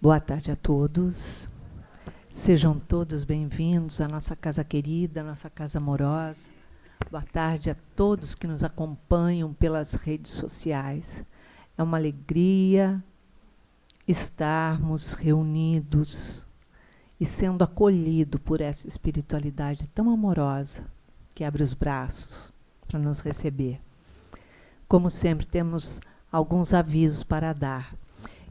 Boa tarde a todos. Sejam todos bem-vindos à nossa casa querida, à nossa casa amorosa. Boa tarde a todos que nos acompanham pelas redes sociais. É uma alegria estarmos reunidos e sendo acolhido por essa espiritualidade tão amorosa que abre os braços para nos receber. Como sempre, temos alguns avisos para dar.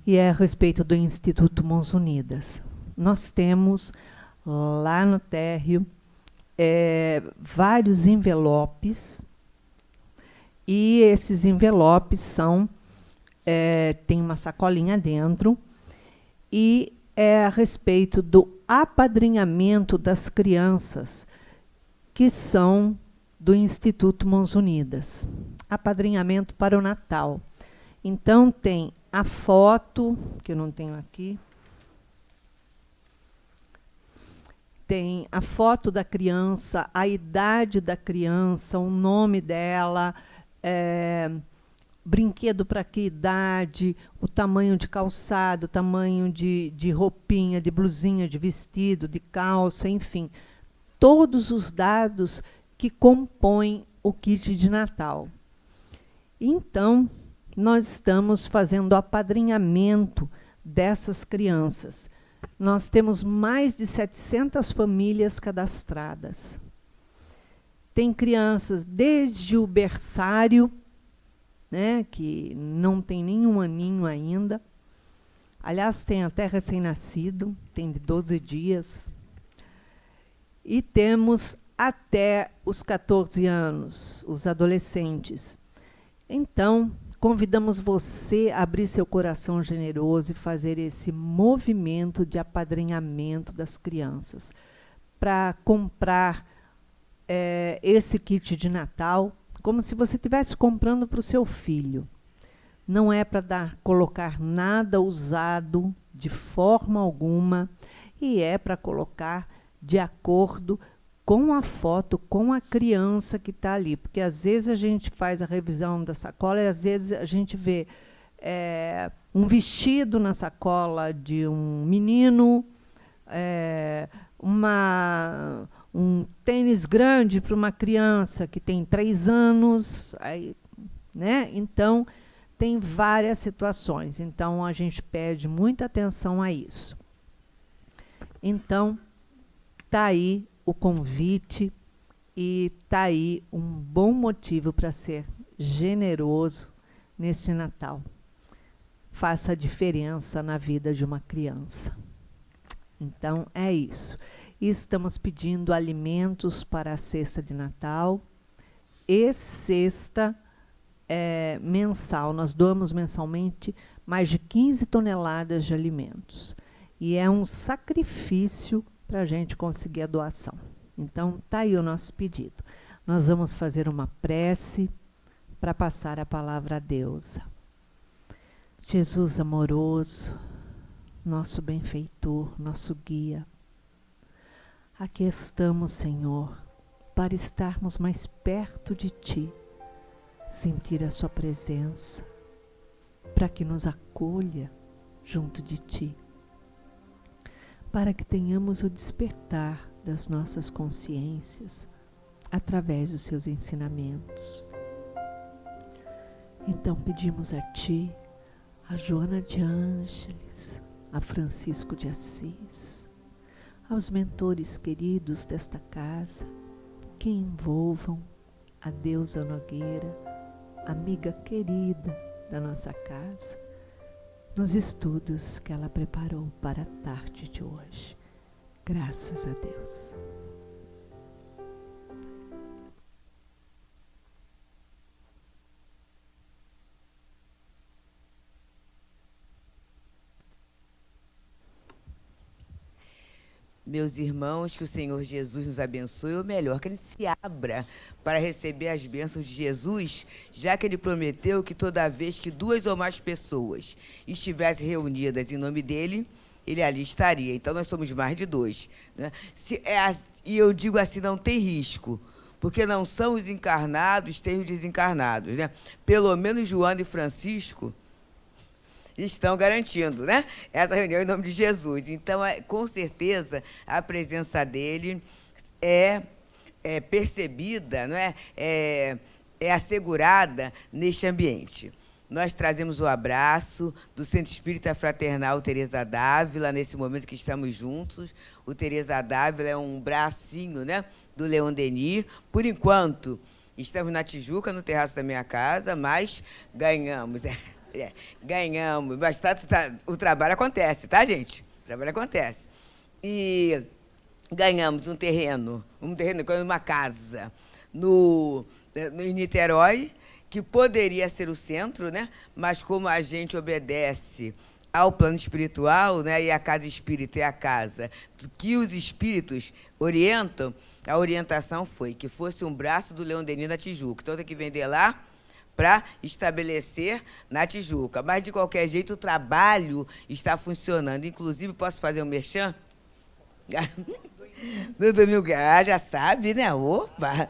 E é a respeito do Instituto Mãos Unidas. Nós temos lá no térreo vários envelopes, e esses envelopes tem uma sacolinha dentro, e é a respeito do apadrinhamento das crianças que são do Instituto Mãos Unidas. Apadrinhamento para o Natal. Então, tem a foto, que eu não tenho aqui. Tem a foto da criança, a idade da criança, o nome dela, brinquedo para que idade, o tamanho de calçado, o tamanho de roupinha, de blusinha, de vestido, de calça, enfim. Todos os dados que compõem o kit de Natal. Então, nós estamos fazendo o apadrinhamento dessas crianças. Nós temos mais de 700 famílias cadastradas. Tem crianças desde o berçário, né, que não tem nenhum aninho ainda. Aliás, tem até recém-nascido, tem de 12 dias. E temos até os 14 anos, os adolescentes. Então, convidamos você a abrir seu coração generoso e fazer esse movimento de apadrinhamento das crianças para comprar esse kit de Natal, como se você estivesse comprando para o seu filho. Não é para colocar nada usado de forma alguma, e é para colocar de acordo com a foto, com a criança que está ali. Porque, às vezes, a gente faz a revisão da sacola e, às vezes, a gente vê um vestido na sacola de um menino, um tênis grande para uma criança que tem 3 anos. Aí, né? Então, tem várias situações. Então, a gente pede muita atenção a isso. Então, está aí o convite, e está aí um bom motivo para ser generoso neste Natal. Faça a diferença na vida de uma criança. Então, é isso. E estamos pedindo alimentos para a cesta de Natal e cesta mensal. Nós doamos mensalmente mais de 15 toneladas de alimentos. E é um sacrifício para a gente conseguir a doação. Então, está aí o nosso pedido. Nós vamos fazer uma prece para passar a palavra a Deus. Jesus amoroso, nosso benfeitor, nosso guia, aqui estamos, Senhor, para estarmos mais perto de Ti, sentir a Sua presença, para que nos acolha junto de Ti, para que tenhamos o despertar das nossas consciências através dos seus ensinamentos. Então pedimos a Ti, a Joana de Ângeles, a Francisco de Assis, aos mentores queridos desta casa, que envolvam a Deusa Nogueira, amiga querida da nossa casa, nos estudos que ela preparou para a tarde de hoje. Graças a Deus. Meus irmãos, que o Senhor Jesus nos abençoe, ou melhor, que a gente se abra para receber as bênçãos de Jesus, já que Ele prometeu que toda vez que 2 ou mais pessoas estivessem reunidas em nome dEle, Ele ali estaria. Então, nós somos mais de 2. Né? E eu digo assim, não tem risco, porque não são os encarnados, tem os desencarnados. Né? Pelo menos Joana e Francisco estão garantindo, né? Essa reunião em nome de Jesus. Então, com certeza, a presença dele é percebida, não é? É assegurada neste ambiente. Nós trazemos o abraço do Centro Espírita Fraternal Teresa d'Ávila, nesse momento que estamos juntos. O Teresa d'Ávila é um bracinho, né, do Leon Denis. Por enquanto, estamos na Tijuca, no terraço da minha casa, mas ganhamos. Ganhamos. Mas o trabalho acontece, tá, gente? O trabalho acontece. E ganhamos um terreno, uma casa, em Niterói, que poderia ser o centro, né? Mas como a gente obedece ao plano espiritual, né? E a casa espírita é a casa que os espíritos orientam, a orientação foi que fosse um braço do Leon Denis na Tijuca. Então tem que vender lá para estabelecer na Tijuca. Mas, de qualquer jeito, o trabalho está funcionando. Inclusive, posso fazer um merchan? No domingo, já sabe, né? Opa!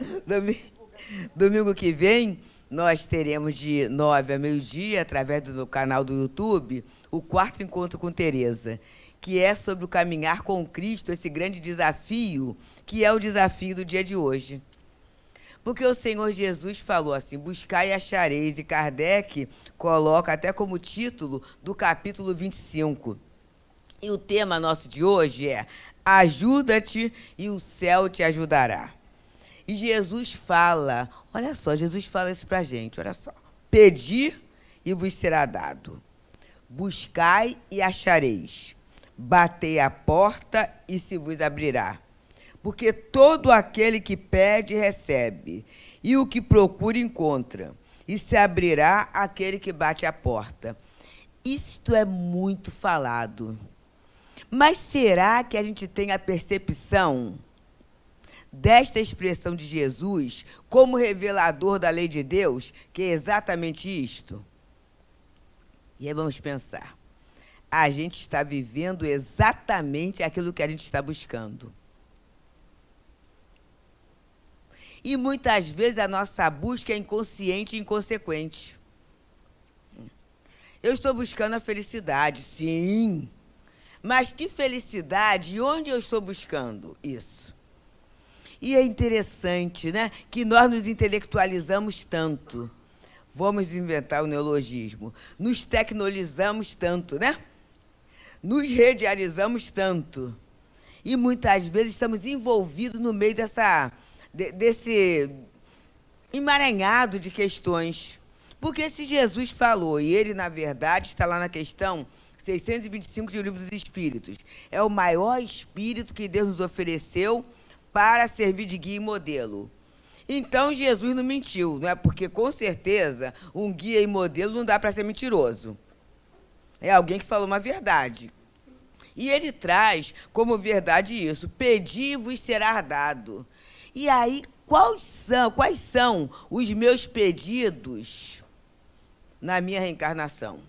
Domingo que vem, nós teremos de 9 a meio-dia, através do canal do YouTube, o 4º Encontro com Teresa, que é sobre o caminhar com Cristo, esse grande desafio, que é o desafio do dia de hoje. Porque o Senhor Jesus falou assim, buscai e achareis, e Kardec coloca até como título do capítulo 25. E o tema nosso de hoje é ajuda-te e o céu te ajudará. E Jesus fala, olha só, Jesus fala isso para a gente, olha só. Pedi e vos será dado. Buscai e achareis. Batei a porta e se vos abrirá. Porque todo aquele que pede, recebe. E o que procura, encontra. E se abrirá aquele que bate a porta. Isto é muito falado. Mas será que a gente tem a percepção desta expressão de Jesus como revelador da lei de Deus, que é exatamente isto? E aí vamos pensar. A gente está vivendo exatamente aquilo que a gente está buscando. E muitas vezes a nossa busca é inconsciente e inconsequente. Eu estou buscando a felicidade, sim. Mas que felicidade? E onde eu estou buscando isso? E é interessante, né, que nós nos intelectualizamos tanto. Vamos inventar o neologismo. Nos tecnologizamos tanto, né? Nos rediarizamos tanto. E muitas vezes estamos envolvidos no meio desse emaranhado de questões. Porque se Jesus falou, e ele, na verdade, está lá na questão 625 de O Livro dos Espíritos, é o maior espírito que Deus nos ofereceu para servir de guia e modelo. Então, Jesus não mentiu, não é? Porque, com certeza, um guia e modelo não dá para ser mentiroso. É alguém que falou uma verdade. E ele traz como verdade isso, pedi e vos será dado. E aí, quais são os meus pedidos na minha reencarnação?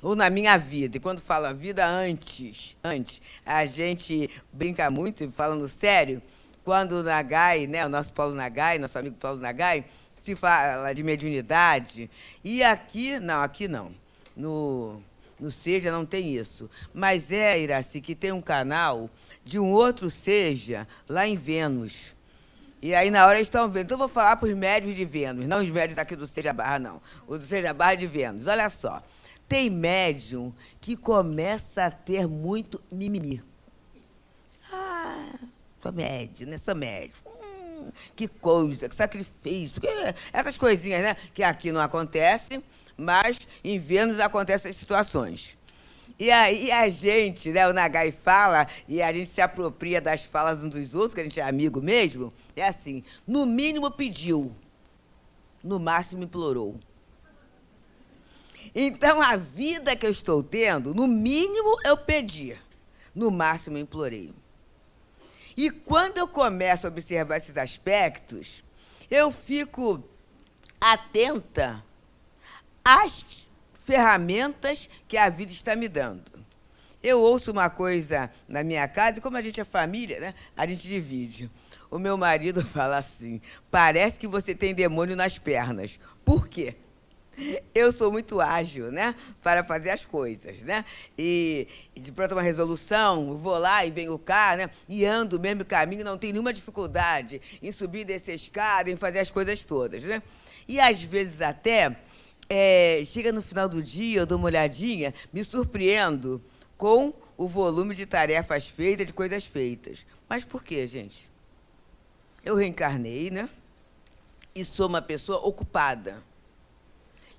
Ou na minha vida? E quando fala vida antes, a gente brinca muito, falando sério, quando o Nagai, né, o nosso Paulo Nagai, nosso amigo Paulo Nagai, se fala de mediunidade, e aqui não. No Seja não tem isso. Mas Iraci, que tem um canal de um outro Seja lá em Vênus. E aí, na hora, eles estão vendo. Então, eu vou falar para os médios de Vênus, não os médios daqui do Seja Barra, não. O do Seja Barra de Vênus. Olha só. Tem médium que começa a ter muito mimimi. Ah, sou médium, né? Sou médium. Que coisa, que sacrifício. Essas coisinhas, né? Que aqui não acontecem, mas em Vênus acontecem essas situações. E aí a gente, né, o Nagai fala, e a gente se apropria das falas uns dos outros, que a gente é amigo mesmo, é assim, no mínimo pediu, no máximo implorou. Então, a vida que eu estou tendo, no mínimo eu pedi, no máximo eu implorei. E quando eu começo a observar esses aspectos, eu fico atenta às ferramentas que a vida está me dando. Eu ouço uma coisa na minha casa, e como a gente é família, né, a gente divide. O meu marido fala assim, parece que você tem demônio nas pernas. Por quê? Eu sou muito ágil, né? Para fazer as coisas, né? E pronto, uma resolução, vou lá e venho cá, né? E ando o mesmo caminho, não tenho nenhuma dificuldade em subir e descer escada, em fazer as coisas todas, né? E às vezes até chega no final do dia, eu dou uma olhadinha, me surpreendo com o volume de tarefas feitas, de coisas feitas. Mas por quê, gente? Eu reencarnei, né? E sou uma pessoa ocupada.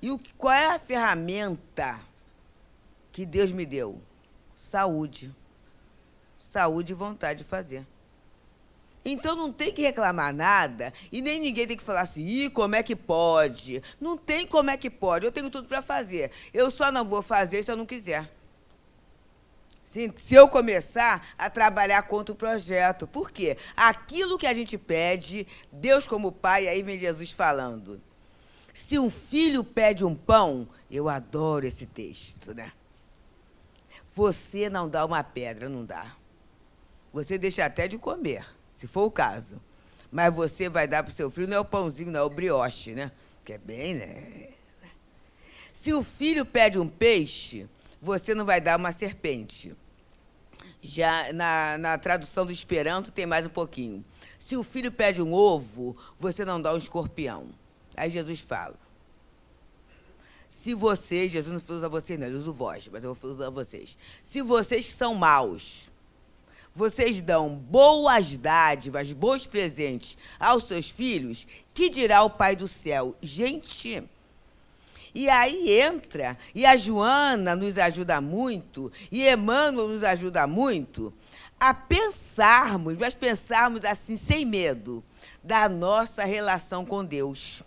E qual é a ferramenta que Deus me deu? Saúde. Saúde e vontade de fazer. Então não tem que reclamar nada e nem ninguém tem que falar assim, ih, como é que pode? Não tem como é que pode, eu tenho tudo para fazer. Eu só não vou fazer se eu não quiser. Se eu começar a trabalhar contra o projeto. Por quê? Aquilo que a gente pede, Deus como Pai, aí vem Jesus falando. Se um filho pede um pão, eu adoro esse texto, né? Você não dá uma pedra, não dá. Você deixa até de comer, se for o caso. Mas você vai dar para o seu filho, não é o pãozinho, não é o brioche, né? Que é bem, né? Se o filho pede um peixe, você não vai dar uma serpente. Já na tradução do Esperanto tem mais um pouquinho. Se o filho pede um ovo, você não dá um escorpião. Aí Jesus fala, se vocês, Jesus não usa vocês não, ele usa o vós, mas eu vou usar vocês. Se vocês que são maus, vocês dão boas dádivas, bons presentes aos seus filhos, que dirá o Pai do céu? Gente, e aí entra, e a Joana nos ajuda muito, e Emmanuel nos ajuda muito, a pensarmos, mas pensarmos assim, sem medo, da nossa relação com Deus.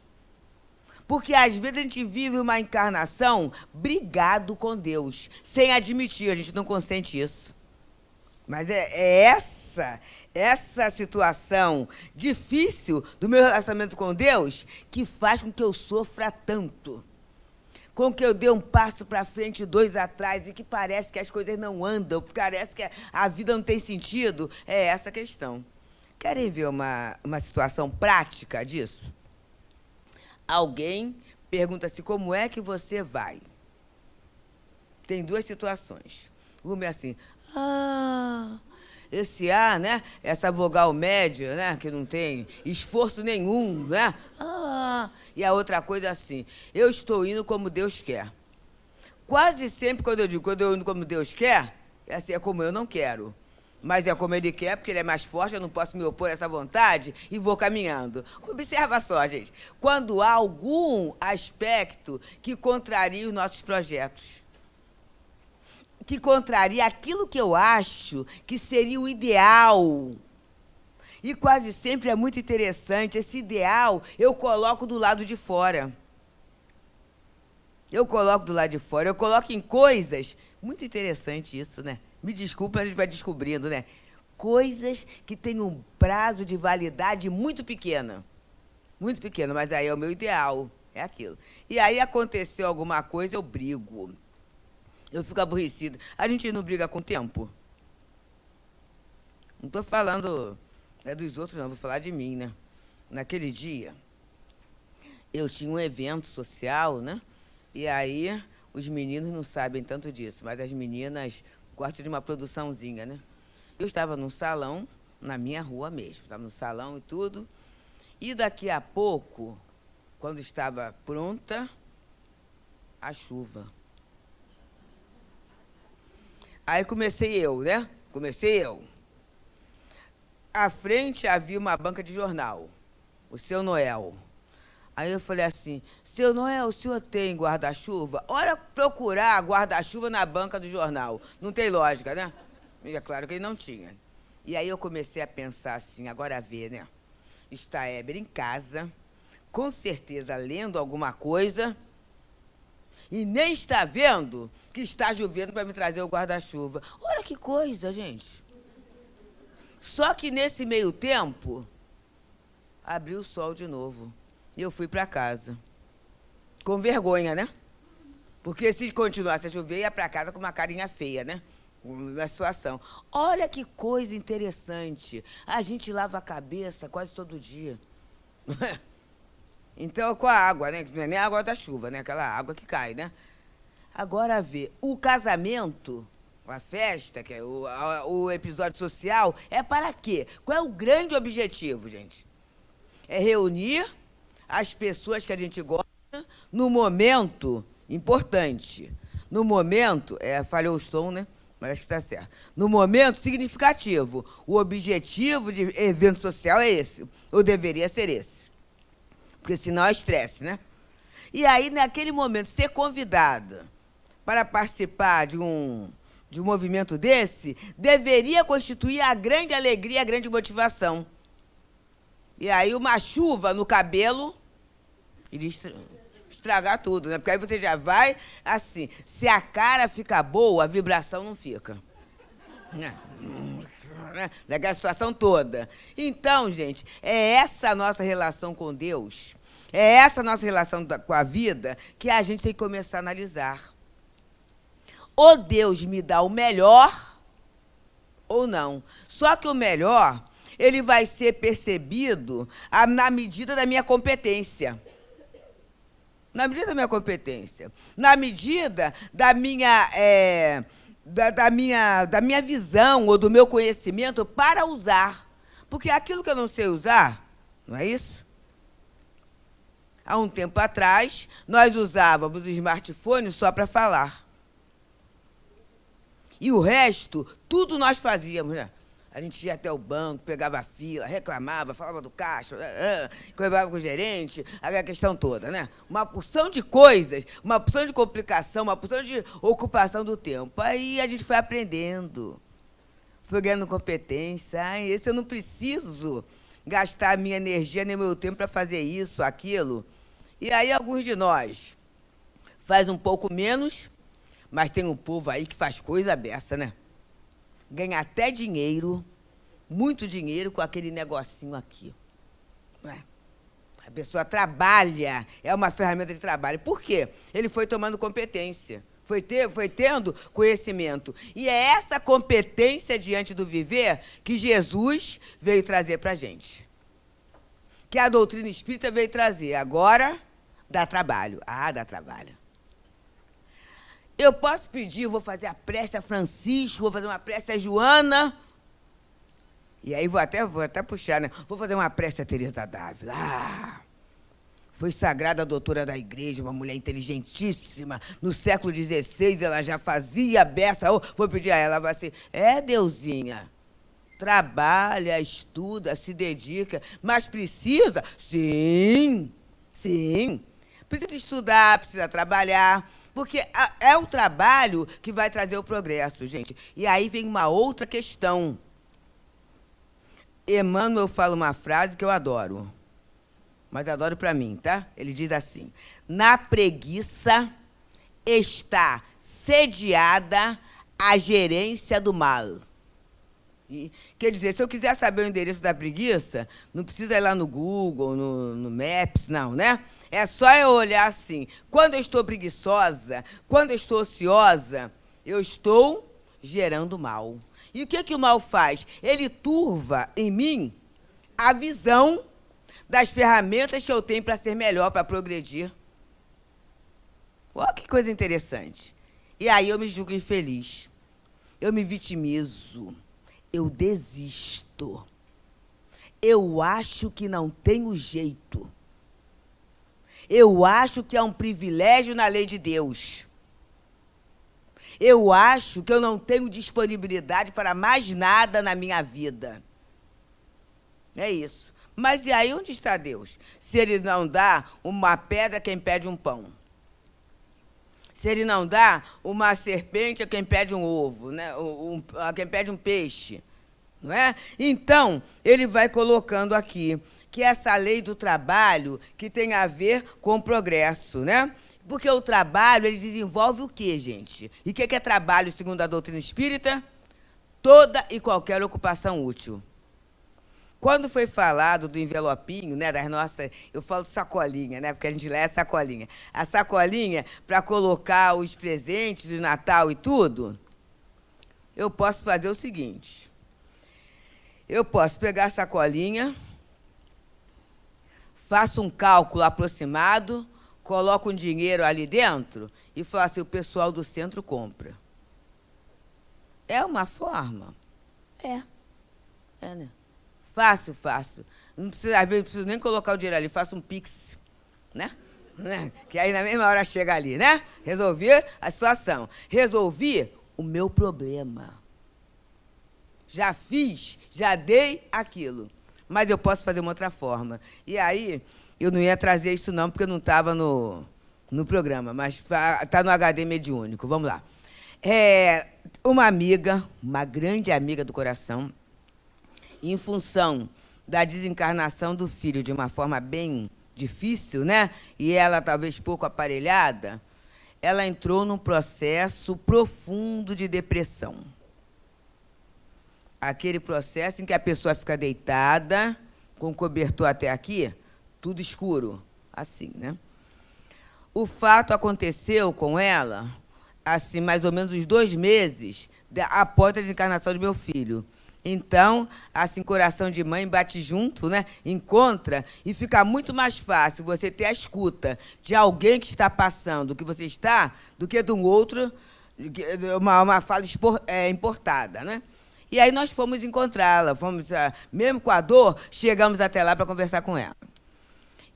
Porque, às vezes, a gente vive uma encarnação brigado com Deus, sem admitir, a gente não consente isso. Mas é essa situação difícil do meu relacionamento com Deus que faz com que eu sofra tanto. Com que eu dê um passo para frente, dois atrás, e que parece que as coisas não andam, parece que a vida não tem sentido. É essa a questão. Querem ver uma situação prática disso? Alguém pergunta-se como é que você vai. Tem duas situações. Uma é assim, esse A, né? Essa vogal média, né? Que não tem esforço nenhum, né? E a outra coisa é assim, eu estou indo como Deus quer. Quase sempre, quando eu indo como Deus quer, é assim, é como eu não quero. Mas é como ele quer, porque ele é mais forte, eu não posso me opor a essa vontade e vou caminhando. Observa só, gente, quando há algum aspecto que contraria os nossos projetos, que contraria aquilo que eu acho que seria o ideal. E quase sempre é muito interessante, esse ideal eu coloco do lado de fora. Eu coloco do lado de fora, eu coloco em coisas, muito interessante isso, né? Me desculpa, a gente vai descobrindo, né? Coisas que têm um prazo de validade muito pequeno, mas aí é o meu ideal, é aquilo. E aí aconteceu alguma coisa, eu brigo. Eu fico aborrecida. A gente não briga com o tempo? Não estou falando dos outros, não, vou falar de mim, né? Naquele dia, eu tinha um evento social, né? E aí, os meninos não sabem tanto disso, mas as meninas gostam de uma produçãozinha, né? Eu estava num salão, na minha rua mesmo, estava no salão e tudo, e daqui a pouco, quando estava pronta, a chuva. Aí comecei eu, né? À frente havia uma banca de jornal, o Seu Noel. Aí eu falei assim, Seu Noel, o senhor tem guarda-chuva? Olha procurar guarda-chuva na banca do jornal. Não tem lógica, né? E é claro que ele não tinha. E aí eu comecei a pensar assim, agora vê, né? Está Héber em casa, com certeza lendo alguma coisa, e nem está vendo que está chovendo para me trazer o guarda-chuva. Olha que coisa, gente. Só que nesse meio tempo, abriu o sol de novo. E eu fui para casa. Com vergonha, né? Porque se continuasse a chover, ia para casa com uma carinha feia, né? Uma situação. Olha que coisa interessante. A gente lava a cabeça quase todo dia. Então, com a água, né? Não é nem a água da chuva, né? Aquela água que cai, né? Agora vê, o casamento, a festa, que é o episódio social, é para quê? Qual é o grande objetivo, gente? É reunir as pessoas que a gente gosta no momento importante. No momento, falhou o som, né? Mas acho que está certo. No momento significativo. O objetivo de evento social é esse, ou deveria ser esse. Porque senão é estresse, né? E aí, naquele momento, ser convidada para participar de um movimento desse deveria constituir a grande alegria, a grande motivação. E aí, uma chuva no cabelo iria estragar tudo, né? Porque aí você já vai assim. Se a cara fica boa, a vibração não fica. Daquela situação toda. Então, gente, é essa a nossa relação com Deus, é essa a nossa relação com a vida que a gente tem que começar a analisar. Ou Deus me dá o melhor, ou não. Só que o melhor, ele vai ser percebido na medida da minha competência. Na medida da minha competência. Na medida da minha... Da minha visão ou do meu conhecimento para usar. Porque aquilo que eu não sei usar, não é isso? Há um tempo atrás, nós usávamos o smartphone só para falar. E o resto, tudo nós fazíamos, né? A gente ia até o banco, pegava a fila, reclamava, falava do caixa, conversava com o gerente, a questão toda, né? Uma porção de coisas, uma porção de complicação, uma porção de ocupação do tempo. Aí a gente foi aprendendo, foi ganhando competência. Esse eu não preciso gastar a minha energia nem o meu tempo para fazer isso, aquilo. E aí alguns de nós faz um pouco menos, mas tem um povo aí que faz coisa dessa, né? Ganha até dinheiro, muito dinheiro, com aquele negocinho aqui. Não é? A pessoa trabalha, é uma ferramenta de trabalho. Por quê? Ele foi tomando competência, foi tendo conhecimento. E é essa competência diante do viver que Jesus veio trazer para a gente. Que a doutrina espírita veio trazer. Agora, dá trabalho. Dá trabalho. Eu posso pedir, vou fazer a prece a Francisco, vou fazer uma prece a Joana. E aí vou até puxar, né? Vou fazer uma prece a Teresa d'Ávila. Foi sagrada doutora da igreja, uma mulher inteligentíssima. No século XVI, ela já fazia beça. Vou pedir a ela, vai assim, Deusinha, trabalha, estuda, se dedica, mas precisa? Sim. Precisa estudar, precisa trabalhar, porque é o trabalho que vai trazer o progresso, gente. E aí vem uma outra questão. Emmanuel fala uma frase que eu adoro, mas adoro para mim, tá? Ele diz assim: na preguiça está sediada a gerência do mal. Quer dizer, se eu quiser saber o endereço da preguiça, não precisa ir lá no Google, no Maps, não, né? É só eu olhar assim. Quando eu estou preguiçosa, quando eu estou ociosa, eu estou gerando mal. E o que o mal faz? Ele turva em mim a visão das ferramentas que eu tenho para ser melhor, para progredir. Olha que coisa interessante. E aí eu me julgo infeliz. Eu me vitimizo. Eu desisto. Eu acho que não tenho jeito. Eu acho que é um privilégio na lei de Deus. Eu acho que eu não tenho disponibilidade para mais nada na minha vida. É isso. Mas e aí onde está Deus? Se ele não dá uma pedra a quem pede um pão. Se ele não dá uma serpente a quem pede um ovo, né? A quem pede um peixe. Não é? Então, ele vai colocando aqui que essa lei do trabalho que tem a ver com o progresso, né? Porque o trabalho, ele desenvolve o quê, gente? E o que é trabalho, segundo a doutrina espírita? Toda e qualquer ocupação útil. Quando foi falado do envelopinho, né, das nossas... Eu falo sacolinha, né, porque a gente lê a sacolinha. A sacolinha para colocar os presentes de Natal e tudo, eu posso fazer o seguinte. Eu posso pegar a sacolinha, faço um cálculo aproximado, coloco um dinheiro ali dentro e falo assim, o pessoal do centro compra. É uma forma? É. É, né? Fácil, fácil. Não precisa, às vezes, não preciso nem colocar o dinheiro ali, faço um Pix, né? Que aí na mesma hora chega ali, né? Resolvi a situação. Resolvi o meu problema. Já fiz, já dei aquilo. Mas eu posso fazer uma outra forma. E aí, eu não ia trazer isso não, porque eu não estava no programa, mas está no HD mediúnico. Vamos lá. Uma amiga, uma grande amiga do coração, em função da desencarnação do filho de uma forma bem difícil, né? E ela talvez pouco aparelhada, ela entrou num processo profundo de depressão. Aquele processo em que a pessoa fica deitada, com o cobertor até aqui, tudo escuro, assim, né? O fato aconteceu com ela, assim, mais ou menos uns 2 meses após a desencarnação do meu filho. Então, assim, coração de mãe bate junto, né? Encontra, e fica muito mais fácil você ter a escuta de alguém que está passando o que você está, do que de um outro, uma fala importada, né? E aí nós fomos encontrá-la, mesmo com a dor, chegamos até lá para conversar com ela.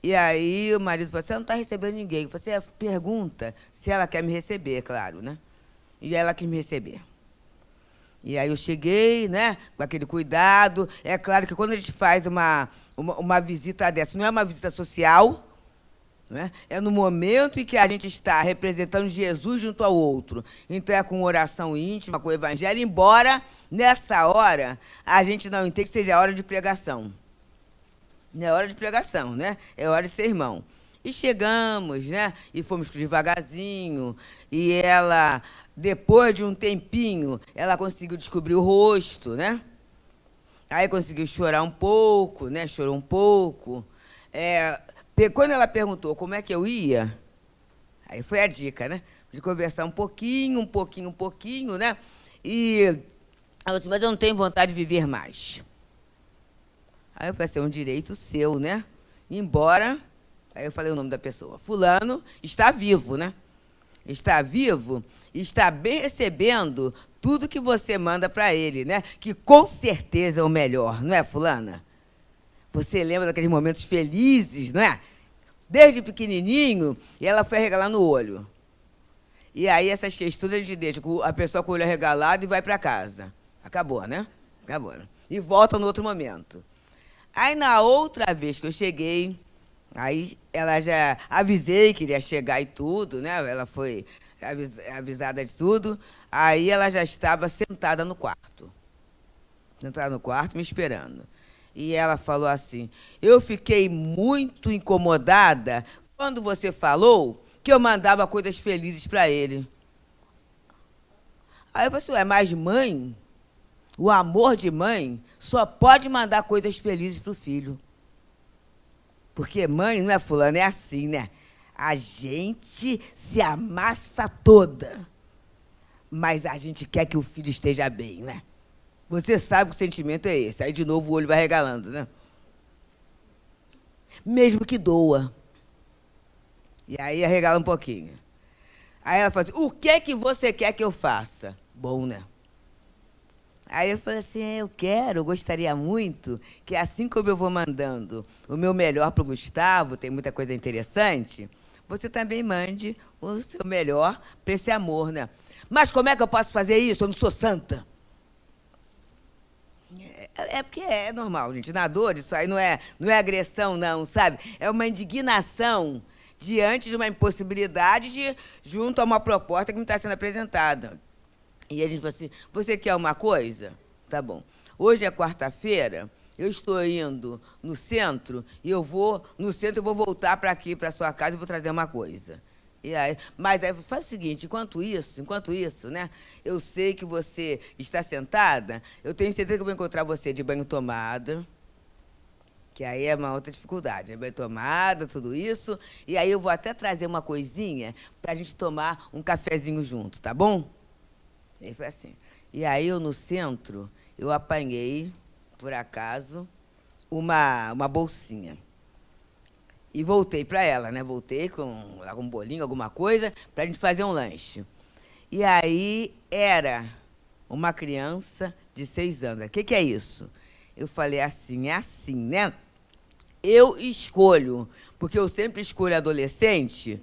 E aí o marido falou, você não está recebendo ninguém. Você pergunta se ela quer me receber, claro, né? E ela quis me receber. E aí eu cheguei, né, com aquele cuidado. É claro que quando a gente faz uma visita dessa, não é uma visita social, né? É no momento em que a gente está representando Jesus junto ao outro. Então, é com oração íntima, com o evangelho, embora, nessa hora, a gente não entende que seja hora de pregação. Não é hora de pregação, né? É hora de sermão. E chegamos, né? E fomos devagarzinho. E ela, depois de um tempinho, ela conseguiu descobrir o rosto, né? Aí conseguiu chorar um pouco, né? Chorou um pouco. Quando ela perguntou como é que eu ia, aí foi a dica, né? De conversar um pouquinho, né? E ela disse, mas eu não tenho vontade de viver mais. Aí eu falei assim, é um direito seu, né? Embora, aí eu falei o nome da pessoa. Fulano está vivo, né? Está vivo, está bem recebendo tudo que você manda para ele, né? Que com certeza é o melhor, não é, fulana? Você lembra daqueles momentos felizes, não é? Desde pequenininho, e ela foi arregalar no olho. E aí essas questões a gente deixa a pessoa com o olho arregalado e vai para casa. Acabou, né? Acabou. E volta no outro momento. Aí, na outra vez que eu cheguei, aí ela já avisei que iria chegar e tudo, né? Ela foi avisada de tudo. Aí ela já estava sentada no quarto. Sentada no quarto, me esperando. E ela falou assim, eu fiquei muito incomodada quando você falou que eu mandava coisas felizes para ele. Aí eu falei assim, mas mãe, o amor de mãe só pode mandar coisas felizes para o filho. Porque mãe, não é fulano, é assim, né? A gente se amassa toda, mas a gente quer que o filho esteja bem, né? Você sabe que o sentimento é esse. Aí, de novo, o olho vai regalando, né? Mesmo que doa. E aí, arregala um pouquinho. Aí ela fala assim, o que é que você quer que eu faça? Bom, né? Aí eu falei assim, eu gostaria muito que, assim como eu vou mandando o meu melhor para o Gustavo, tem muita coisa interessante, você também mande o seu melhor para esse amor, né? Mas como é que eu posso fazer isso? Eu não sou santa. Porque é normal, gente. Na dor, isso aí não é agressão, não, sabe? É uma indignação diante de uma impossibilidade junto a uma proposta que me está sendo apresentada. E a gente falou assim, você quer uma coisa? Tá bom. Hoje é quarta-feira, eu estou indo no centro, e eu vou voltar para aqui, para a sua casa, e vou trazer uma coisa. E aí, mas aí faz o seguinte, enquanto isso, né? Eu sei que você está sentada, eu tenho certeza que eu vou encontrar você de banho tomada, que aí é uma outra dificuldade, né? Banho tomada, tudo isso, e aí eu vou até trazer uma coisinha para a gente tomar um cafezinho junto, tá bom? E aí foi assim. E aí eu no centro, eu apanhei, por acaso, uma bolsinha. E voltei para ela, né? Voltei com algum bolinho, alguma coisa, para a gente fazer um lanche. E aí era uma criança de 6 anos. O que é isso? Eu falei assim, é assim, né? Eu escolho, porque eu sempre escolho adolescente,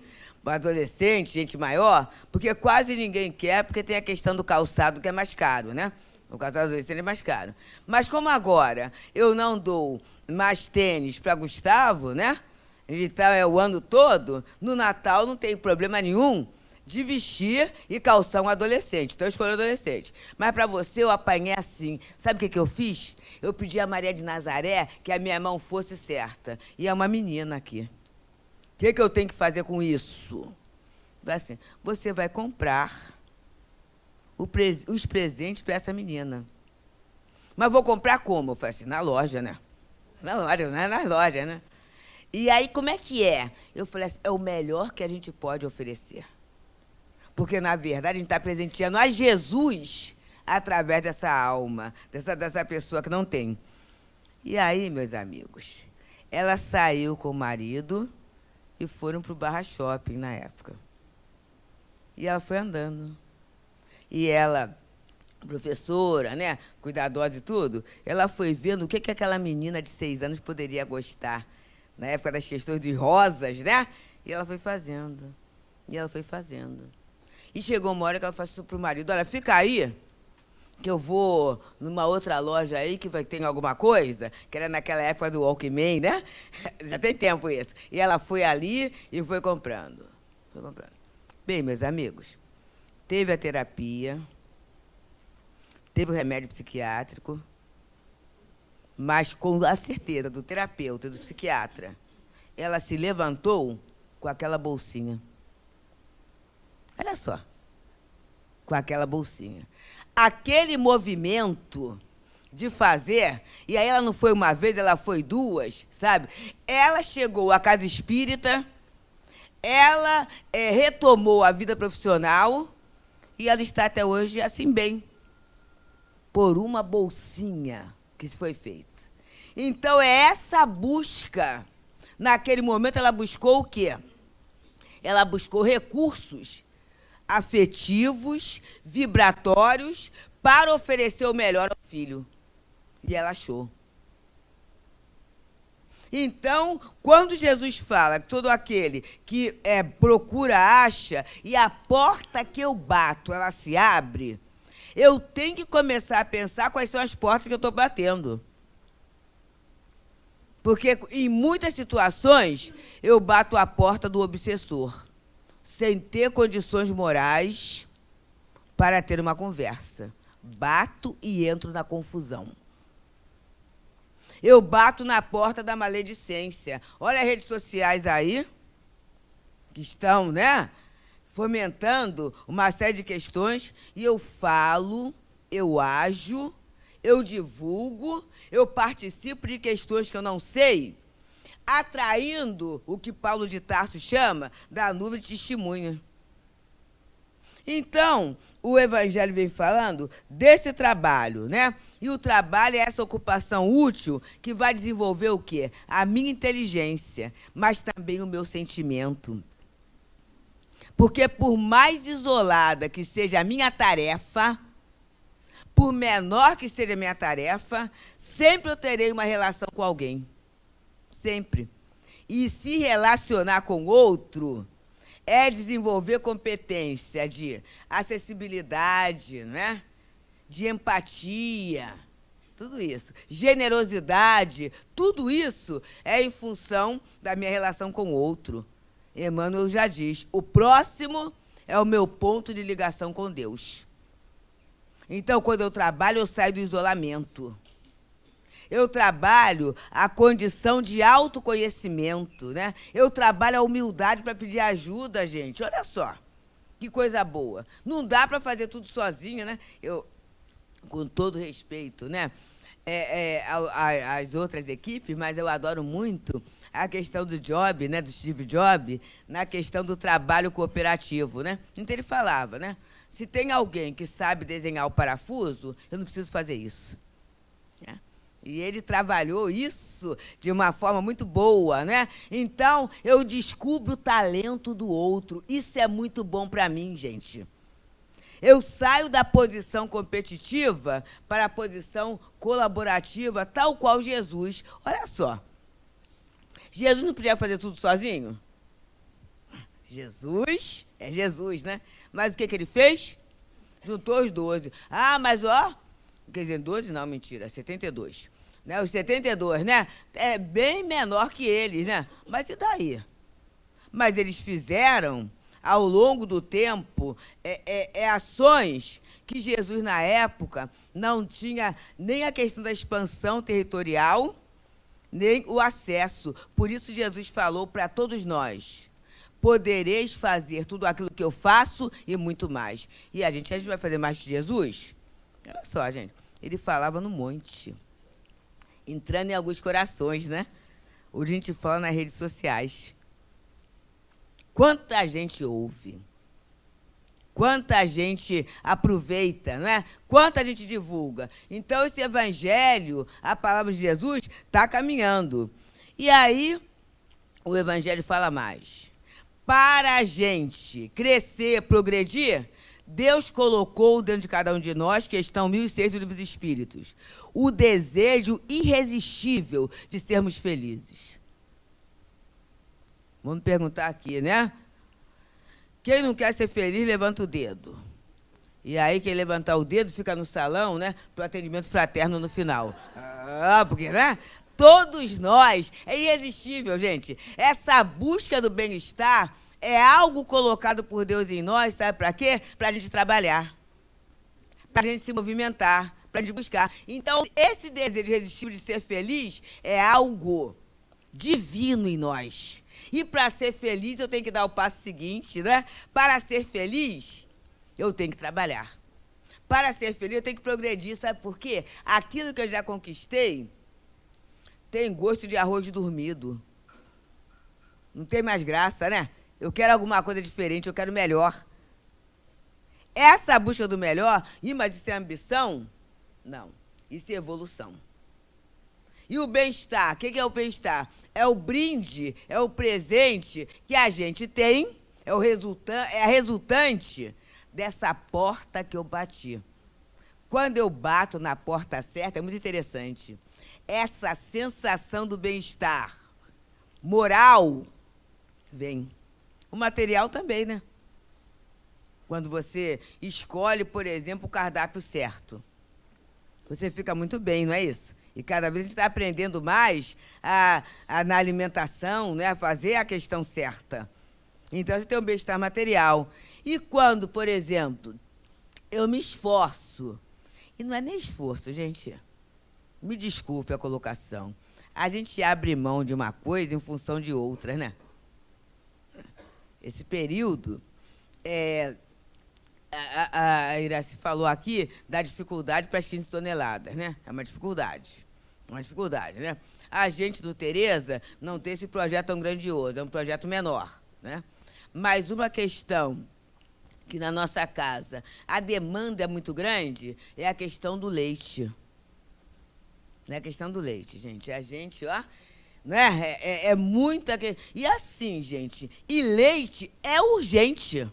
gente maior, porque quase ninguém quer, porque tem a questão do calçado que é mais caro, né? O calçado adolescente é mais caro. Mas como agora eu não dou mais tênis para Gustavo, né? Então é o ano todo, no Natal não tem problema nenhum de vestir e calçar um adolescente. Então eu escolho adolescente. Mas para você eu apanhei assim. Sabe o que eu fiz? Eu pedi a Maria de Nazaré que a minha mão fosse certa. E é uma menina aqui. O que eu tenho que fazer com isso? Assim, você vai comprar os presentes para essa menina. Mas vou comprar como? Eu falei assim, na loja, né? Na loja, não é nas lojas, né? E aí, como é que é? Eu falei assim, é o melhor que a gente pode oferecer. Porque, na verdade, a gente está presenteando a Jesus através dessa alma, dessa pessoa que não tem. E aí, meus amigos, ela saiu com o marido e foram para o Barra Shopping na época. E ela foi andando. E ela, professora, né, cuidadosa e tudo, ela foi vendo o que aquela menina de 6 anos poderia gostar. Na época das questões de rosas, né? E ela foi fazendo. E ela foi fazendo. E chegou uma hora que ela falou para o marido, olha, fica aí, que eu vou numa outra loja aí que tem alguma coisa, que era naquela época do Walkman, né? Já tem tempo isso. E ela foi ali e foi comprando. Foi comprando. Bem, meus amigos, teve a terapia, teve o remédio psiquiátrico, mas com a certeza do terapeuta e do psiquiatra, ela se levantou com aquela bolsinha. Olha só, com aquela bolsinha. Aquele movimento de fazer, e aí ela não foi uma vez, ela foi 2, sabe? Ela chegou à casa espírita, ela retomou a vida profissional e ela está até hoje assim bem, por uma bolsinha que se foi feita. Então, é essa busca. Naquele momento, ela buscou o quê? Ela buscou recursos afetivos, vibratórios, para oferecer o melhor ao filho. E ela achou. Então, quando Jesus fala que todo aquele que procura, acha, e a porta que eu bato, ela se abre, eu tenho que começar a pensar quais são as portas que eu estou batendo. Porque, em muitas situações, eu bato a porta do obsessor, sem ter condições morais para ter uma conversa. Bato e entro na confusão. Eu bato na porta da maledicência. Olha as redes sociais aí, que estão, né, fomentando uma série de questões, e eu falo, eu ajo, eu divulgo, eu participo de questões que eu não sei, atraindo o que Paulo de Tarso chama da nuvem de testemunha. Então, o Evangelho vem falando desse trabalho, né? E o trabalho é essa ocupação útil que vai desenvolver o quê? A minha inteligência, mas também o meu sentimento. Porque, por mais isolada que seja a minha tarefa, por menor que seja a minha tarefa, sempre eu terei uma relação com alguém. Sempre. E se relacionar com outro é desenvolver competência de acessibilidade, né? De empatia, tudo isso. Generosidade, tudo isso é em função da minha relação com o outro. Emmanuel já diz, o próximo é o meu ponto de ligação com Deus. Então, quando eu trabalho, eu saio do isolamento. Eu trabalho a condição de autoconhecimento, né? Eu trabalho a humildade para pedir ajuda, gente. Olha só, que coisa boa. Não dá para fazer tudo sozinho, né? Eu, com todo respeito, né? As outras equipes, mas eu adoro muito a questão do Jobs, né? Do Steve Jobs, na questão do trabalho cooperativo, né? Então ele falava, né? Se tem alguém que sabe desenhar o parafuso, eu não preciso fazer isso. Né? E ele trabalhou isso de uma forma muito boa, né? Então, eu descubro o talento do outro. Isso é muito bom para mim, gente. Eu saio da posição competitiva para a posição colaborativa, tal qual Jesus. Olha só. Jesus não podia fazer tudo sozinho? Jesus é Jesus, né? Mas o que ele fez? Juntou os 12. Ah, mas ó, quer dizer, 12 não, mentira, 72. Né? Os 72, né? É bem menor que eles, né? Mas e daí? Mas eles fizeram, ao longo do tempo, ações que Jesus, na época, não tinha nem a questão da expansão territorial, nem o acesso. Por isso, Jesus falou para todos nós: podereis fazer tudo aquilo que eu faço e muito mais. E a gente vai fazer mais que Jesus? Olha só, gente, ele falava no monte, entrando em alguns corações, né? Hoje a gente fala nas redes sociais. Quanta gente ouve, quanta gente aproveita, não é? Quanta gente divulga. Então, esse evangelho, a palavra de Jesus, está caminhando. E aí, o evangelho fala mais. Para a gente crescer, progredir, Deus colocou dentro de cada um de nós, que estão 1.006 livros espíritos, o desejo irresistível de sermos felizes. Vamos perguntar aqui, né? Quem não quer ser feliz, levanta o dedo. E aí, quem levantar o dedo, fica no salão, né? Para o atendimento fraterno no final. Ah, porque, né? Todos nós, é irresistível, gente. Essa busca do bem-estar é algo colocado por Deus em nós, sabe para quê? Para a gente trabalhar, para a gente se movimentar, para a gente buscar. Então, esse desejo irresistível de ser feliz é algo divino em nós. E para ser feliz, eu tenho que dar o passo seguinte, né? Para ser feliz, eu tenho que trabalhar. Para ser feliz, eu tenho que progredir, sabe por quê? Aquilo que eu já conquistei tem gosto de arroz dormido. Não tem mais graça, né? Eu quero alguma coisa diferente, eu quero melhor. Essa busca do melhor, mas isso é ambição? Não, isso é evolução. E o bem-estar, o que é o bem-estar? É o brinde, é o presente que a gente tem, é a resultante dessa porta que eu bati. Quando eu bato na porta certa, é muito interessante. Essa sensação do bem-estar moral vem. O material também, né? Quando você escolhe, por exemplo, o cardápio certo, você fica muito bem, não é isso? E cada vez a gente está aprendendo mais na alimentação, né, a fazer a questão certa. Então, você tem um bem-estar material. E quando, por exemplo, eu me esforço, e não é nem esforço, gente, me desculpe a colocação, a gente abre mão de uma coisa em função de outra, né? Esse período, a Iraci falou aqui da dificuldade para as 15 toneladas, né? É uma dificuldade, né? A gente do Tereza não tem esse projeto tão grandioso, é um projeto menor, né? Mas uma questão que na nossa casa a demanda é muito grande é a questão do leite. Não é a questão do leite, gente. A gente, ó, né? É muita... E assim, gente, e leite é urgente.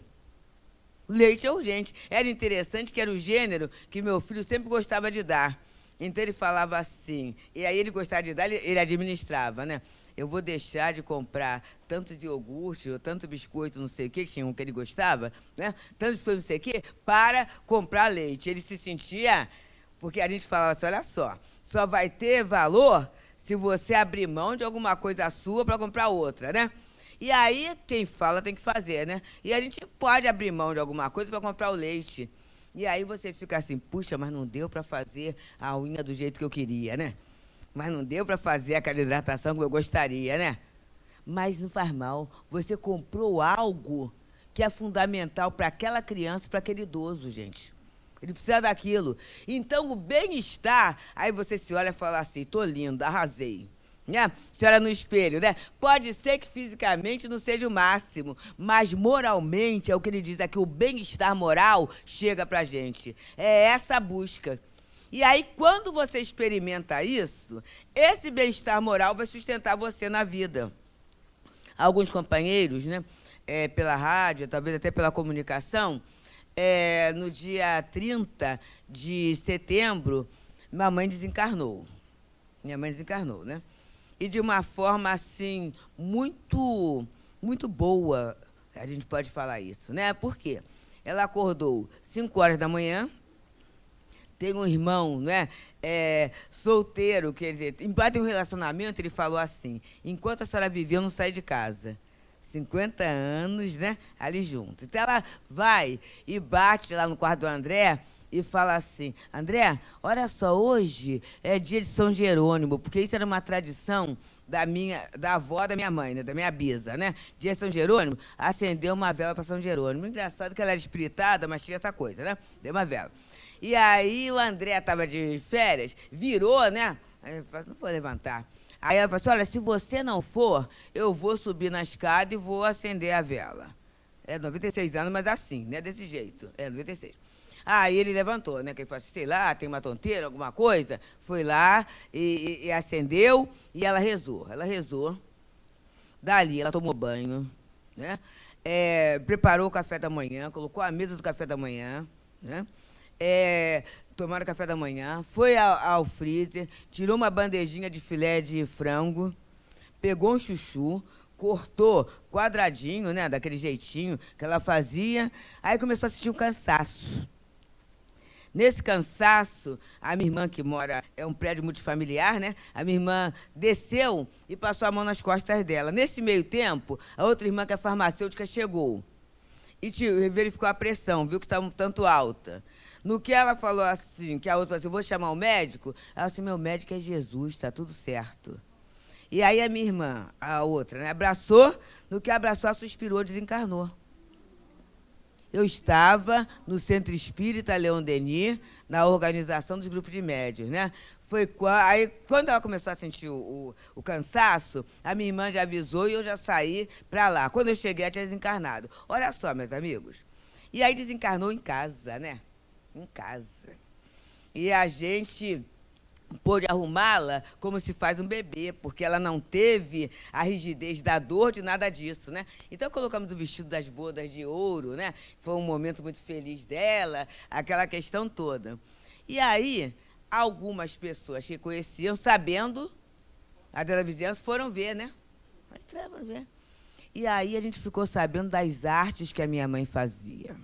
Leite é urgente. Era interessante que era o gênero que meu filho sempre gostava de dar. Então, ele falava assim, e aí ele gostava de dar, ele administrava, né? Eu vou deixar de comprar tantos iogurtes, ou tanto biscoito, não sei o quê, que tinha um que ele gostava, né? Tantos biscoitos, não sei o quê, para comprar leite. Ele se sentia... Porque a gente falava assim, olha só vai ter valor se você abrir mão de alguma coisa sua para comprar outra, né? E aí, quem fala tem que fazer, né? E a gente pode abrir mão de alguma coisa para comprar o leite. E aí você fica assim, puxa, mas não deu para fazer a unha do jeito que eu queria, né? Mas não deu para fazer aquela hidratação que eu gostaria, né? Mas não faz mal. Você comprou algo que é fundamental para aquela criança, para aquele idoso, gente. Ele precisa daquilo. Então, o bem-estar, aí você se olha e fala assim, tô linda, arrasei. Né? Você olha no espelho, né? Pode ser que fisicamente não seja o máximo, mas moralmente, é o que ele diz, é que o bem-estar moral chega pra gente. É essa a busca. E aí, quando você experimenta isso, esse bem-estar moral vai sustentar você na vida. Alguns companheiros, né, pela rádio, talvez até pela comunicação, no dia 30 de setembro, minha mãe desencarnou. Minha mãe desencarnou, né? E de uma forma, assim, muito, muito boa, a gente pode falar isso, né? Por quê? Ela acordou 5 horas da manhã, tem um irmão, né, solteiro, quer dizer, embora tenha um relacionamento, ele falou assim, enquanto a senhora viveu, não sai de casa. 50 anos, né, ali junto. Então, ela vai e bate lá no quarto do André e fala assim, André, olha só, hoje é dia de São Jerônimo, porque isso era uma tradição da avó da minha mãe, né, da minha bisa, né? Dia de São Jerônimo, acendeu uma vela para São Jerônimo. Engraçado que ela era espiritada, mas tinha essa coisa, né? Deu uma vela. E aí o André estava de férias, virou, né? Aí eu falei, não vou levantar. Aí ela falou assim, olha, se você não for, eu vou subir na escada e vou acender a vela. 96 anos, mas assim, né? Desse jeito. 96. Aí ele levantou, né? Que ele falou assim, sei lá, tem uma tonteira, alguma coisa. Foi lá e acendeu e ela rezou. Ela rezou. Dali, ela tomou banho, né? Preparou o café da manhã, colocou a mesa do café da manhã, né? Tomaram café da manhã, foi ao freezer, tirou uma bandejinha de filé de frango, pegou um chuchu, cortou quadradinho, né, daquele jeitinho que ela fazia, aí começou a sentir um cansaço. Nesse cansaço, a minha irmã, que mora, é um prédio multifamiliar, né? A minha irmã desceu e passou a mão nas costas dela. Nesse meio tempo, a outra irmã, que é farmacêutica, chegou e verificou a pressão, viu que estava um tanto alta. No que ela falou assim, que a outra falou assim, eu vou chamar o médico, ela disse, meu médico é Jesus, está tudo certo. E aí a minha irmã, a outra, né, abraçou, no que abraçou, ela suspirou, desencarnou. Eu estava no Centro Espírita Leon Denis, na organização dos grupos de médios, né? Aí, quando ela começou a sentir o cansaço, a minha irmã já avisou e eu já saí para lá. Quando eu cheguei, ela tinha desencarnado. Olha só, meus amigos. E aí desencarnou em casa, né? Em casa. E a gente pôde arrumá-la como se faz um bebê, porque ela não teve a rigidez da dor de nada disso, né? Então, colocamos o vestido das bodas de ouro, né? Foi um momento muito feliz dela, aquela questão toda. E aí, algumas pessoas que conheciam, sabendo, a da vizinhança, foram ver, né? Entraram ver. E aí, a gente ficou sabendo das artes que a minha mãe fazia.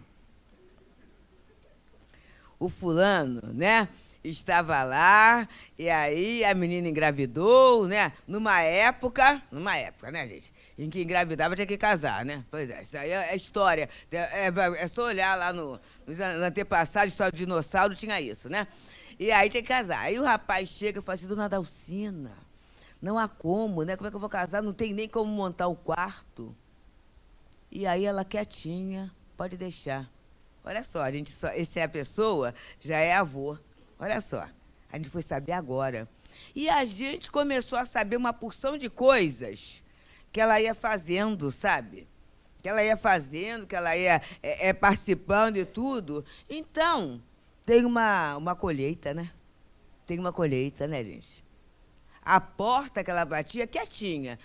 O fulano, né? Estava lá, e aí a menina engravidou, né? Numa época, né, gente? Em que engravidava tinha que casar, né? Pois é, isso aí é história. É só olhar lá no antepassado, história do dinossauro, tinha isso, né? E aí tinha que casar. Aí o rapaz chega e fala assim, dona Dalcina, não há como, né? Como é que eu vou casar? Não tem nem como montar o quarto. E aí ela quietinha, pode deixar. Olha só, essa é a pessoa, já é avô. Olha só, a gente foi saber agora. E a gente começou a saber uma porção de coisas que ela ia fazendo, sabe? Que ela ia fazendo, que ela ia participando e tudo. Então, tem uma colheita, né? Tem uma colheita, né, gente? A porta que ela batia quietinha.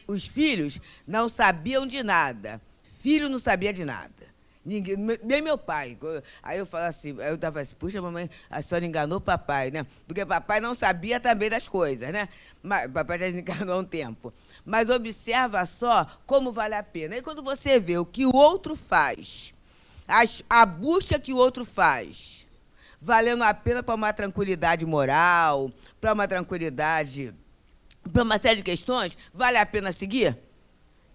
Os filhos não sabiam de nada. Filho não sabia de nada. Ninguém, nem meu pai. Aí eu falo assim, eu estava assim, puxa, mamãe, a senhora enganou o papai, né? Porque papai não sabia também das coisas, né? Mas papai já desencarnou há um tempo. Mas observa só como vale a pena. E quando você vê o que o outro faz, a busca que o outro faz, valendo a pena para uma tranquilidade moral, para uma tranquilidade, para uma série de questões, vale a pena seguir?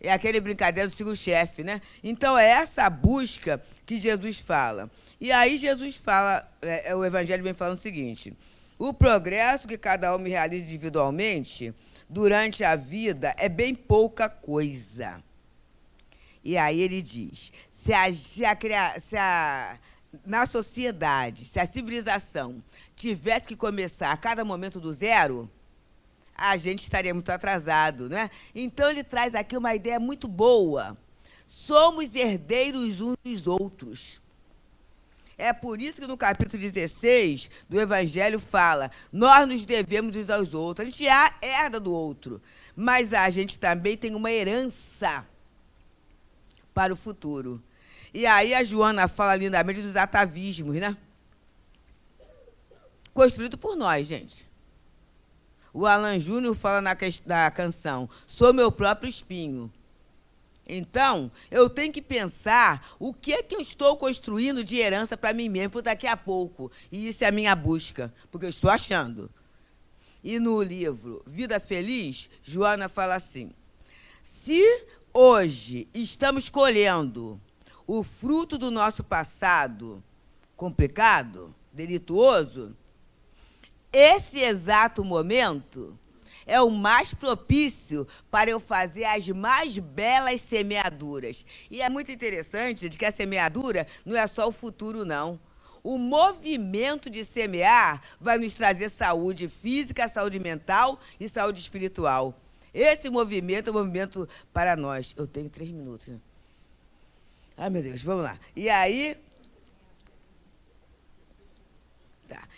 É aquele brincadeira do siga o chefe, né? Então, é essa busca que Jesus fala. E aí Jesus fala, o Evangelho vem falando o seguinte, o progresso que cada homem realiza individualmente durante a vida é bem pouca coisa. E aí ele diz, na sociedade, se a civilização tivesse que começar a cada momento do zero, a gente estaria muito atrasado, né? Então, ele traz aqui uma ideia muito boa. Somos herdeiros uns dos outros. É por isso que no capítulo 16 do Evangelho fala, nós nos devemos uns aos outros. A gente herda do outro, mas a gente também tem uma herança para o futuro. E aí a Joana fala lindamente dos atavismos, né? Construído por nós, gente. O Alan Júnior fala na canção, sou meu próprio espinho. Então, eu tenho que pensar o que é que eu estou construindo de herança para mim mesmo por daqui a pouco. E isso é a minha busca, porque eu estou achando. E no livro Vida Feliz, Joana fala assim, se hoje estamos colhendo o fruto do nosso passado complicado, delituoso, esse exato momento é o mais propício para eu fazer as mais belas semeaduras. E é muito interessante de que a semeadura não é só o futuro, não. O movimento de semear vai nos trazer saúde física, saúde mental e saúde espiritual. Esse movimento é um movimento para nós. Eu tenho 3 minutos. Né? Ai, meu Deus, vamos lá. E aí...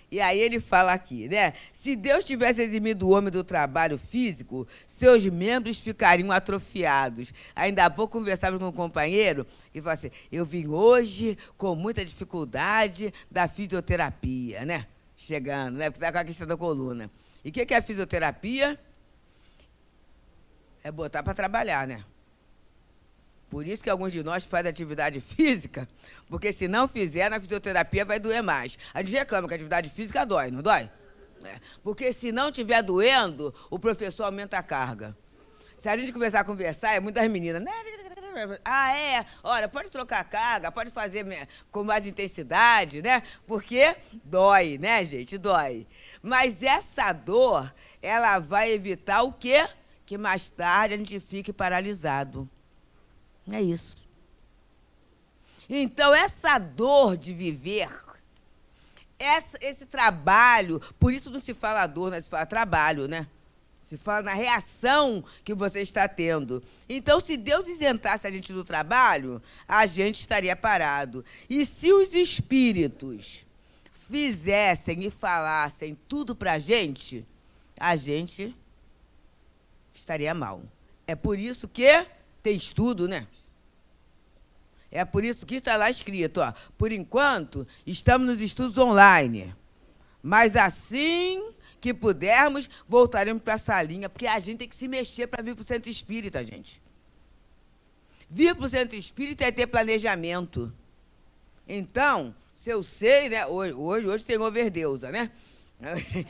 E aí ele fala aqui, né? Se Deus tivesse eximido o homem do trabalho físico, seus membros ficariam atrofiados. Ainda há pouco conversava com um companheiro que falou assim, eu vim hoje com muita dificuldade da fisioterapia, né? Chegando, né? Porque tá com a questão da coluna. E o que é a fisioterapia? É botar para trabalhar, né? Por isso que alguns de nós fazem atividade física, porque se não fizer, na fisioterapia vai doer mais. A gente reclama que a atividade física dói, não dói? É. Porque se não estiver doendo, o professor aumenta a carga. Se a gente conversar, é muitas meninas, né? Ah, é? Olha, pode trocar a carga, pode fazer com mais intensidade, né? Porque dói, né, gente? Dói. Mas essa dor, ela vai evitar o quê? Que mais tarde a gente fique paralisado. É isso. Então, essa dor de viver, esse trabalho, por isso não se fala dor, né? Se fala trabalho, né? Se fala na reação que você está tendo. Então, se Deus isentasse a gente do trabalho, a gente estaria parado. E se os espíritos fizessem e falassem tudo para a gente estaria mal. É por isso que tem estudo, né? É por isso que está lá escrito, ó. Por enquanto, estamos nos estudos online. Mas assim que pudermos, voltaremos para a salinha, porque a gente tem que se mexer para vir para o centro espírita, gente. Vir para o centro espírita é ter planejamento. Então, se eu sei, né? Hoje tem overdeusa, né? Hoje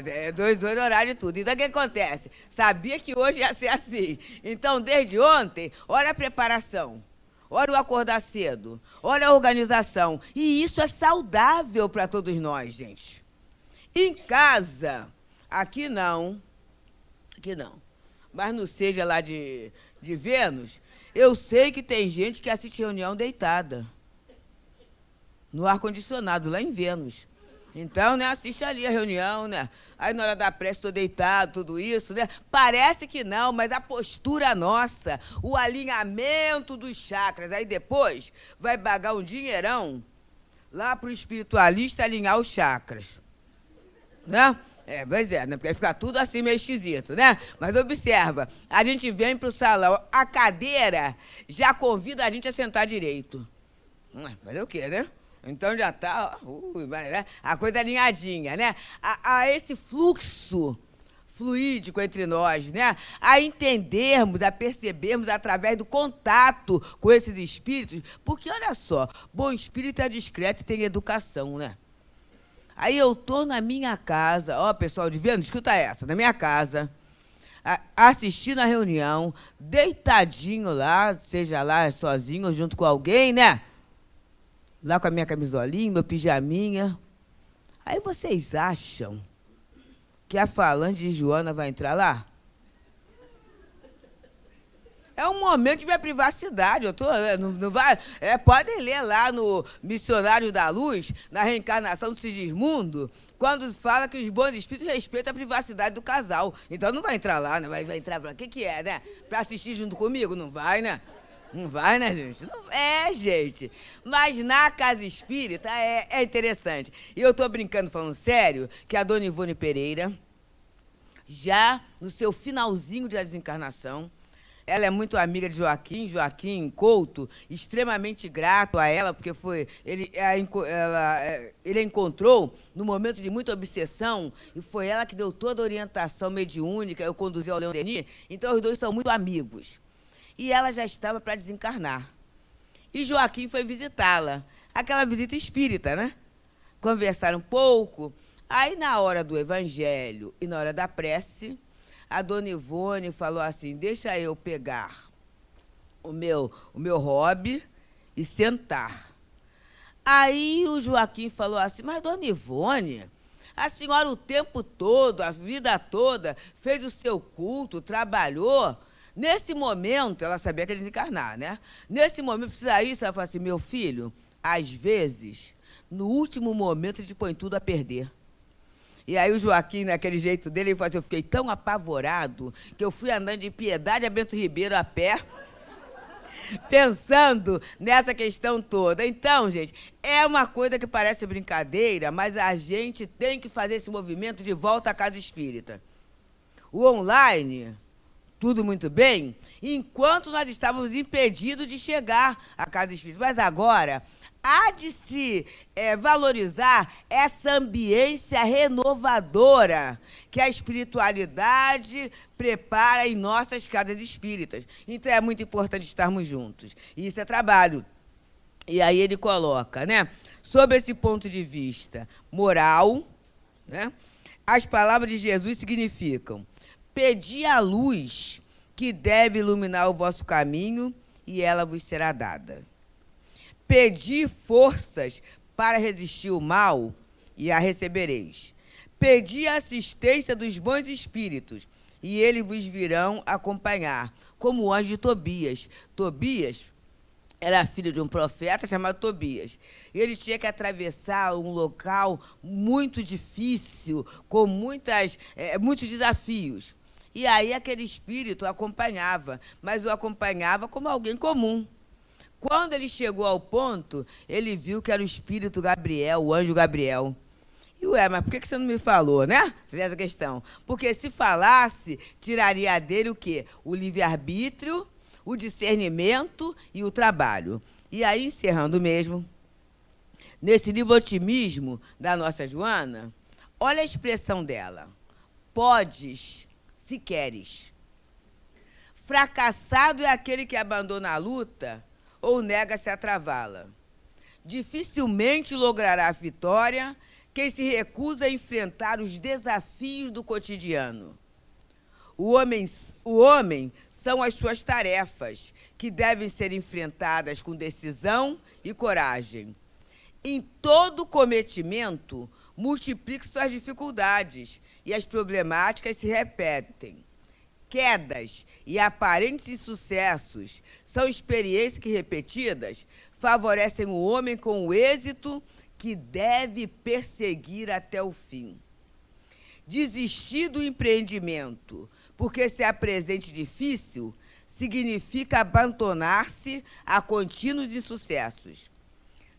é dois horários e tudo. Então, o que acontece? Sabia que hoje ia ser assim. Então, desde ontem, olha a preparação. Olha o acordar cedo. Olha a organização. E isso é saudável para todos nós, gente. Em casa, aqui não. Mas no seja lá de Vênus, eu sei que tem gente que assiste reunião deitada. No ar-condicionado, lá em Vênus. Então, né, assiste ali a reunião, né? Aí na hora da prece estou deitado, tudo isso, né? Parece que não, mas a postura nossa, o alinhamento dos chakras, aí depois vai pagar um dinheirão lá para o espiritualista alinhar os chakras. Né? Pois é, né? Porque fica tudo assim meio esquisito, né? Mas observa, a gente vem para o salão, a cadeira já convida a gente a sentar direito. Fazer o quê, né? Então já está né? A coisa alinhadinha, né? A esse fluxo fluídico entre nós, né? A entendermos, a percebermos através do contato com esses espíritos, porque, olha só, bom espírito é discreto e tem educação, né? Aí eu estou na minha casa, ó, pessoal de Vênus, escuta essa, na minha casa, assistindo a reunião, deitadinho lá, seja lá sozinho ou junto com alguém, né? Lá com a minha camisolinha, meu pijaminha. Aí vocês acham que a falante de Joana vai entrar lá? É um momento de minha privacidade. Não vai, podem ler lá no Missionário da Luz, na reencarnação do Sigismundo, quando fala que os bons espíritos respeitam a privacidade do casal. Então não vai entrar lá, né? Vai entrar para quê que é, né? Para assistir junto comigo? Não vai, né? Não vai, né, gente? Não, gente. Mas na casa espírita é interessante. E eu tô brincando, falando sério, que a dona Ivone Pereira, já no seu finalzinho de desencarnação, ela é muito amiga de Joaquim Couto, extremamente grato a ela, porque ele a encontrou no momento de muita obsessão, e foi ela que deu toda a orientação mediúnica, eu conduzi ao Leon Denis, então os dois são muito amigos. E ela já estava para desencarnar. E Joaquim foi visitá-la, aquela visita espírita, né? Conversaram um pouco. Aí, na hora do evangelho e na hora da prece, a dona Ivone falou assim, deixa eu pegar o meu hobby e sentar. Aí o Joaquim falou assim, mas dona Ivone, a senhora o tempo todo, a vida toda, fez o seu culto, trabalhou. Nesse momento, ela sabia que ele ia desencarnar, né? Nesse momento, precisa isso. Ela falou assim, meu filho, às vezes, no último momento, a gente põe tudo a perder. E aí o Joaquim, naquele jeito dele, ele falou assim, eu fiquei tão apavorado que eu fui andando de Piedade a Bento Ribeiro a pé, pensando nessa questão toda. Então, gente, é uma coisa que parece brincadeira, mas a gente tem que fazer esse movimento de volta à casa espírita. O online, tudo muito bem, enquanto nós estávamos impedidos de chegar à casa espírita. Mas agora há de se valorizar essa ambiência renovadora que a espiritualidade prepara em nossas casas espíritas. Então é muito importante estarmos juntos. E isso é trabalho. E aí ele coloca, né, sob esse ponto de vista moral, né, as palavras de Jesus significam: pedi a luz que deve iluminar o vosso caminho e ela vos será dada. Pedi forças para resistir o mal e a recebereis. Pedi a assistência dos bons espíritos e eles vos virão acompanhar, como o anjo de Tobias. Tobias era filho de um profeta chamado Tobias. Ele tinha que atravessar um local muito difícil, com muitos desafios. E aí aquele espírito o acompanhava, mas o acompanhava como alguém comum. Quando ele chegou ao ponto, ele viu que era o espírito Gabriel, o anjo Gabriel. E, mas por que você não me falou, né? Essa questão. Porque se falasse, tiraria dele o quê? O livre-arbítrio, o discernimento e o trabalho. E aí, encerrando mesmo, nesse livro Otimismo da nossa Joana, olha a expressão dela. Podes, se queres. Fracassado é aquele que abandona a luta ou nega-se a travá-la. Dificilmente logrará a vitória quem se recusa a enfrentar os desafios do cotidiano. O homem são as suas tarefas, que devem ser enfrentadas com decisão e coragem. Em todo cometimento, multiplique suas dificuldades e as problemáticas se repetem. Quedas e aparentes insucessos são experiências que, repetidas, favorecem o homem com o êxito que deve perseguir até o fim. Desistir do empreendimento porque se apresente difícil significa abandonar-se a contínuos insucessos.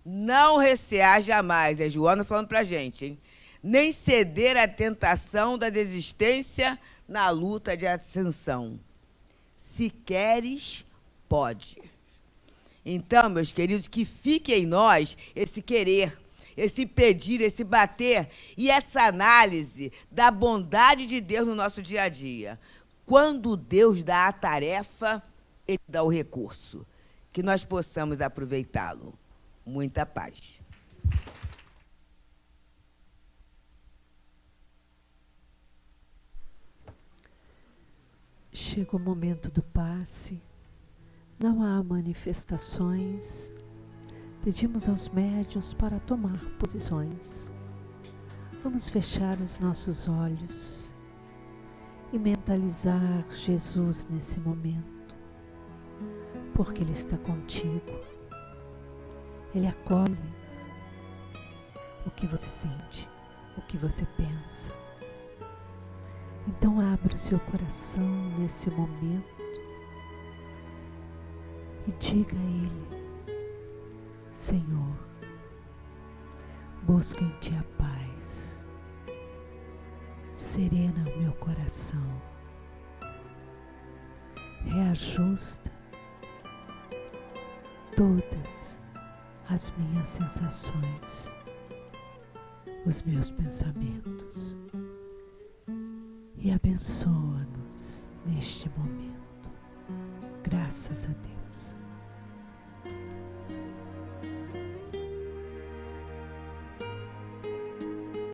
Não recear jamais, é Joana falando para a gente, hein? Nem ceder à tentação da desistência na luta de ascensão. Se queres, pode. Então, meus queridos, que fique em nós esse querer, esse pedir, esse bater e essa análise da bondade de Deus no nosso dia a dia. Quando Deus dá a tarefa, Ele dá o recurso. Que nós possamos aproveitá-lo. Muita paz. Chega o momento do passe, não há manifestações, pedimos aos médiuns para tomar posições. Vamos fechar os nossos olhos e mentalizar Jesus nesse momento, porque Ele está contigo, Ele acolhe o que você sente, o que você pensa. Então abra o seu coração nesse momento e diga a Ele: Senhor, busco em Ti a paz, serena o meu coração, reajusta todas as minhas sensações, os meus pensamentos, e abençoa-nos neste momento. Graças a Deus.